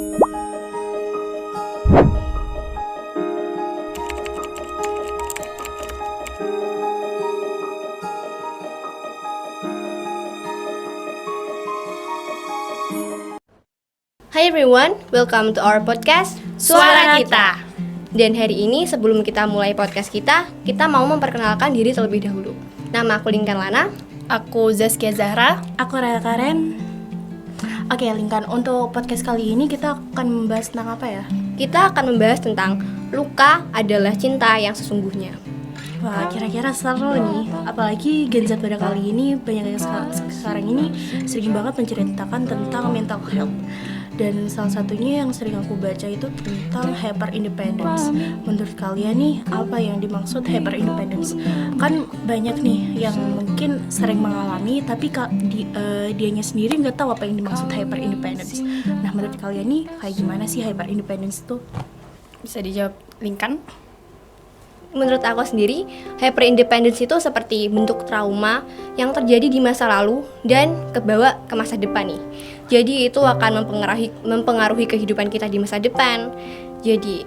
Hi everyone, welcome to our podcast Suara Kita. Dan hari ini sebelum kita mulai podcast kita mau memperkenalkan diri terlebih dahulu. Nama aku Linkan Lana. Aku Zaskia Zahra. Aku Raya Karen. Oke, Linkan, untuk podcast kali ini kita akan membahas tentang apa ya? Kita akan membahas tentang luka adalah cinta yang sesungguhnya. Wah, kira-kira seru nih. Apalagi Gen Z pada kali ini banyak yang sekarang ini sering banget menceritakan tentang mental health. Dan salah satunya yang sering aku baca itu tentang hyper independence. Menurut kalian nih, apa yang dimaksud hyper independence? Kan banyak nih yang mungkin sering mengalami, tapi dianya sendiri nggak tahu apa yang dimaksud hyper independence. Nah, menurut kalian nih, kayak gimana sih hyper independence itu? Bisa dijawab Linkan? Menurut aku sendiri, hyper independence itu seperti bentuk trauma yang terjadi di masa lalu dan kebawa ke masa depan nih. Jadi itu akan mempengaruhi kehidupan kita di masa depan. Jadi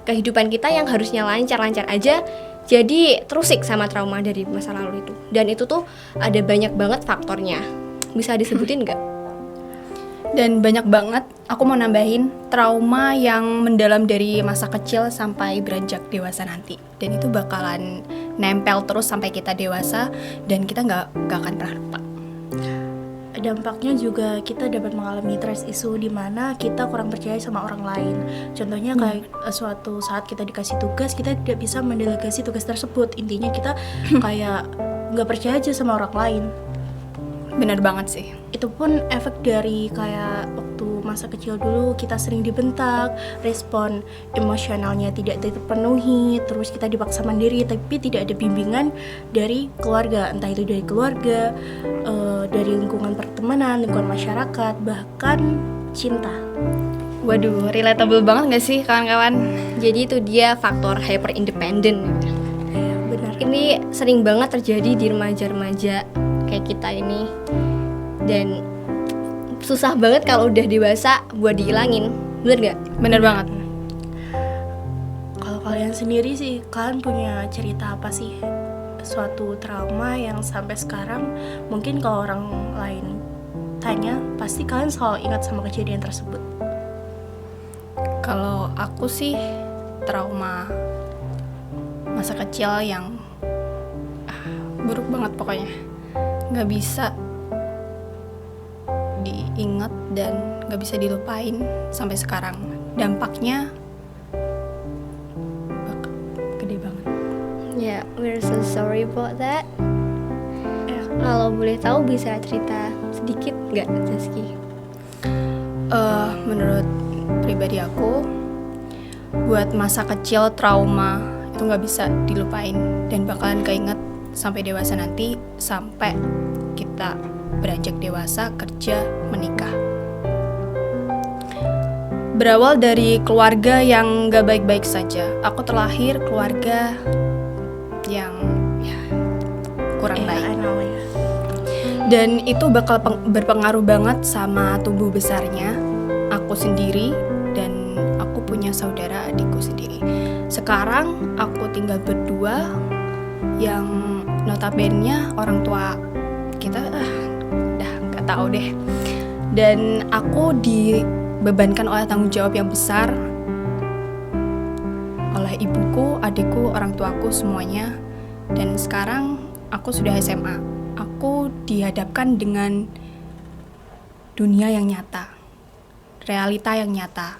kehidupan kita yang harusnya lancar-lancar aja jadi terusik sama trauma dari masa lalu itu. Dan itu tuh ada banyak banget faktornya. Bisa disebutin nggak? Dan banyak banget, aku mau nambahin trauma yang mendalam dari masa kecil sampai beranjak dewasa nanti. Dan itu bakalan nempel terus sampai kita dewasa dan kita nggak akan pernah lupa. Dampaknya juga kita dapat mengalami trust issue di mana kita kurang percaya sama orang lain. Contohnya kayak suatu saat kita dikasih tugas, kita tidak bisa mendelegasi tugas tersebut. Intinya kita kayak nggak percaya aja sama orang lain. Bener banget sih. Itu pun efek dari kayak waktu masa kecil dulu kita sering dibentak, respon emosionalnya tidak terpenuhi, terus kita dipaksa mandiri tapi tidak ada bimbingan dari keluarga, entah itu dari keluarga, dari lingkungan pertemanan, lingkungan masyarakat, bahkan cinta. Waduh, relatable banget gak sih kawan-kawan? Jadi itu dia faktor hyper independent. Ya, benar. Ini sering banget terjadi di remaja-remaja kayak kita ini. Dan susah banget kalau udah dewasa buat dihilangin. Bener gak? Bener banget. Kalau kalian sendiri sih, kalian punya cerita apa sih? Suatu trauma yang sampai sekarang mungkin kalau orang lain tanya, pasti kalian selalu ingat sama kejadian tersebut. Kalau aku sih trauma masa kecil yang buruk banget pokoknya. Gak bisa diingat dan gak bisa dilupain sampai sekarang. Dampaknya gede banget. Ya, we're so sorry about that. Kalau boleh tahu bisa cerita sedikit nggak, Zaski? Menurut pribadi aku, buat masa kecil trauma itu gak bisa dilupain dan bakalan keinget sampai dewasa nanti, sampai kita beranjak dewasa, kerja, menikah. Berawal dari keluarga yang gak baik-baik saja. Aku terlahir keluarga yang kurang baik. Dan itu bakal berpengaruh banget sama tumbuh besarnya aku sendiri, dan aku punya saudara adikku sendiri. Sekarang aku tinggal berdua, yang notabene orang tua kita udah gak tahu deh. Dan aku dibebankan oleh tanggung jawab yang besar oleh ibuku, adikku, orang tuaku, semuanya. Dan sekarang aku sudah SMA. Aku dihadapkan dengan dunia yang nyata, realita yang nyata.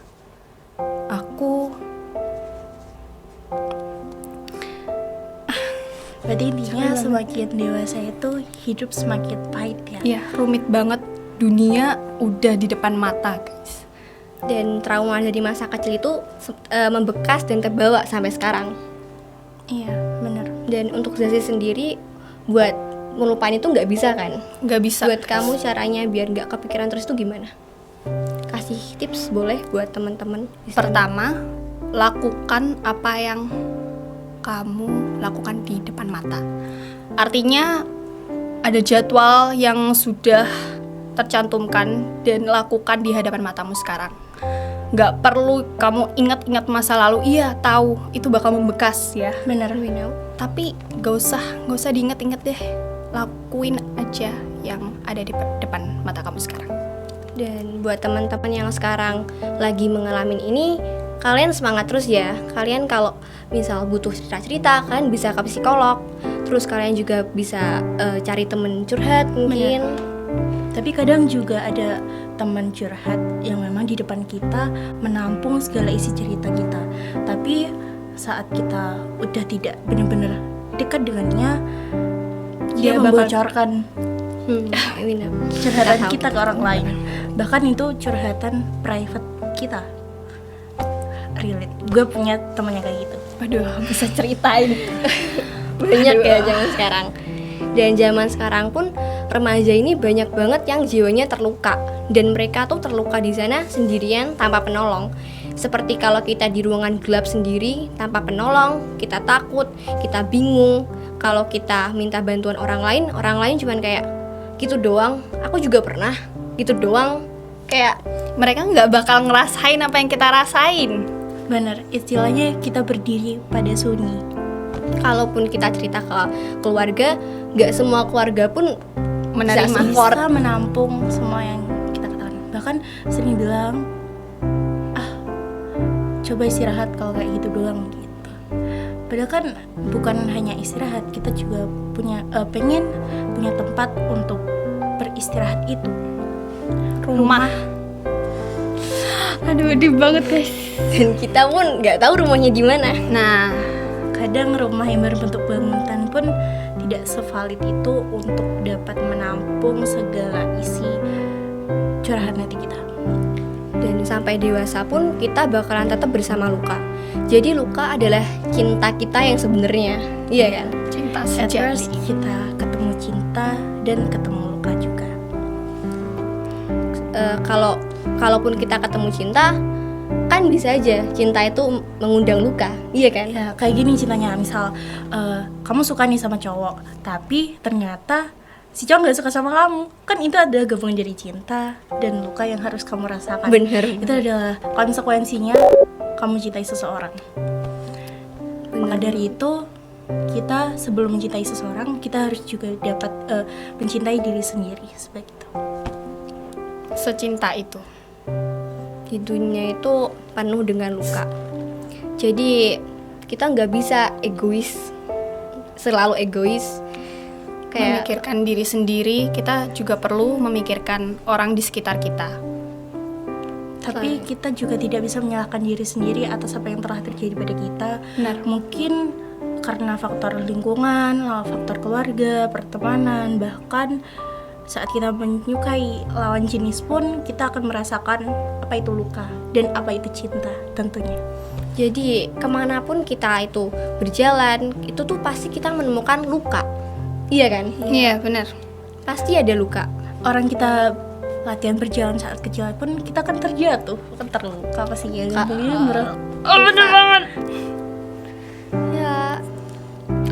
Berarti intinya semakin dewasa itu hidup semakin pahit ya? Iya, rumit banget. Dunia udah di depan mata, guys. Dan trauma dari masa kecil itu membekas dan terbawa sampai sekarang. Iya, benar. Dan untuk Zazi sendiri, buat melupain itu nggak bisa kan? Nggak bisa. Buat kamu caranya biar nggak kepikiran terus itu gimana? Kasih tips boleh buat teman-teman. Pertama, lakukan apa yang kamu lakukan di depan mata. Artinya ada jadwal yang sudah tercantumkan dan lakukan di hadapan matamu sekarang. Nggak perlu kamu ingat-ingat masa lalu. Iya, tahu itu bakal membekas ya. Bener. Tapi nggak usah diingat-ingat deh. Lakuin aja yang ada di depan mata kamu sekarang. Dan buat teman-teman yang sekarang lagi mengalami ini, kalian semangat terus ya. Kalian kalau misal butuh cerita-cerita, kalian bisa ke psikolog. Terus kalian juga bisa cari temen curhat mungkin. Tapi kadang juga ada teman curhat yang memang di depan kita menampung segala isi cerita kita. Tapi saat kita udah tidak benar-benar dekat dengannya, dia membocorkan curhatan kita ke orang lain. Bahkan itu curhatan private kita. Relate. Gue punya teman yang kayak gitu. Aduh, bisa ceritain. Banyak ya zaman sekarang. Dan zaman sekarang pun remaja ini banyak banget yang jiwanya terluka, dan mereka tuh terluka di sana sendirian tanpa penolong. Seperti kalau kita di ruangan gelap sendiri tanpa penolong, kita takut, kita bingung. Kalau kita minta bantuan orang lain cuman kayak gitu doang. Aku juga pernah gitu doang. Kayak Mereka nggak bakal ngerasain apa yang kita rasain. Bener, istilahnya kita berdiri pada sunyi. kalaupun kita cerita ke keluarga, nggak semua keluarga pun Menerima. bisa support. Bisa menampung semua yang kita katakan. Bahkan sering bilang, coba istirahat kalau kayak gitu doang gitu. Padahal kan bukan hanya istirahat, kita juga pengen punya tempat untuk beristirahat itu. Rumah. Aduh, deep banget guys. Dan kita pun nggak tahu rumahnya di mana. Nah, Kadang rumah yang berbentuk bangunan pun tidak sevalid itu untuk dapat menampung segala isi curahan hati kita. Dan sampai dewasa pun kita bakalan tetap bersama luka. Jadi luka adalah cinta kita yang sebenarnya, iya kan? cinta At sejati. first kita ketemu cinta dan ketemu luka juga. Kalaupun kita ketemu cinta, kan bisa aja cinta itu mengundang luka, iya kan? Ya kayak gini cintanya, misal kamu suka nih sama cowok, tapi ternyata si cowok nggak suka sama kamu, kan itu adalah gabungan dari cinta dan luka yang harus kamu rasakan. Bener. Itu adalah konsekuensinya kamu cintai seseorang. Maka dari itu kita sebelum mencintai seseorang, kita harus juga dapat mencintai diri sendiri seperti itu. Secinta itu. Di dunia itu penuh dengan luka. Jadi kita nggak bisa selalu egois. Kayak Memikirkan diri sendiri, kita juga perlu memikirkan orang di sekitar kita. Tapi kita juga tidak bisa menyalahkan diri sendiri atas apa yang telah terjadi pada kita. Benar. Mungkin karena faktor lingkungan, faktor keluarga, pertemanan, bahkan saat kita menyukai lawan jenis pun kita akan merasakan apa itu luka dan apa itu cinta tentunya. Jadi kemanapun kita itu berjalan, itu tuh pasti kita menemukan luka, iya kan? Iya, benar. Pasti ada luka. Orang kita latihan berjalan saat kecil pun kita kan terjatuh, kan terluka pasti ya. Bener banget. Ya,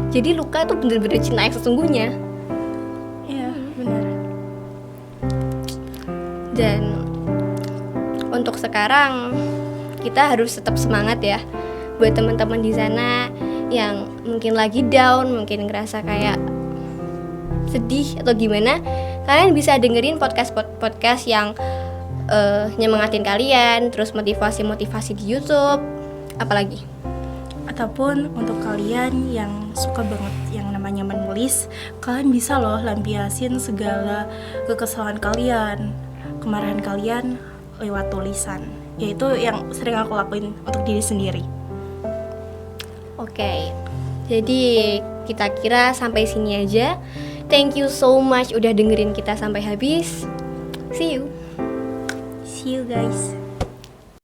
jadi luka itu benar-benar cinta yang sesungguhnya. Iya, benar. Dan untuk sekarang kita harus tetap semangat ya. Buat teman-teman di sana yang mungkin lagi down, mungkin ngerasa kayak sedih atau gimana, kalian bisa dengerin podcast yang nyemangatin kalian, terus motivasi di YouTube, apalagi. Ataupun untuk kalian yang suka banget yang namanya menulis, kalian bisa loh lampiasin segala kekesalan kalian, kemarahan kalian lewat tulisan. Yaitu yang sering aku lakuin untuk diri sendiri. Oke, jadi kita kira sampai sini aja. Thank you so much udah dengerin kita sampai habis. See you. See you guys.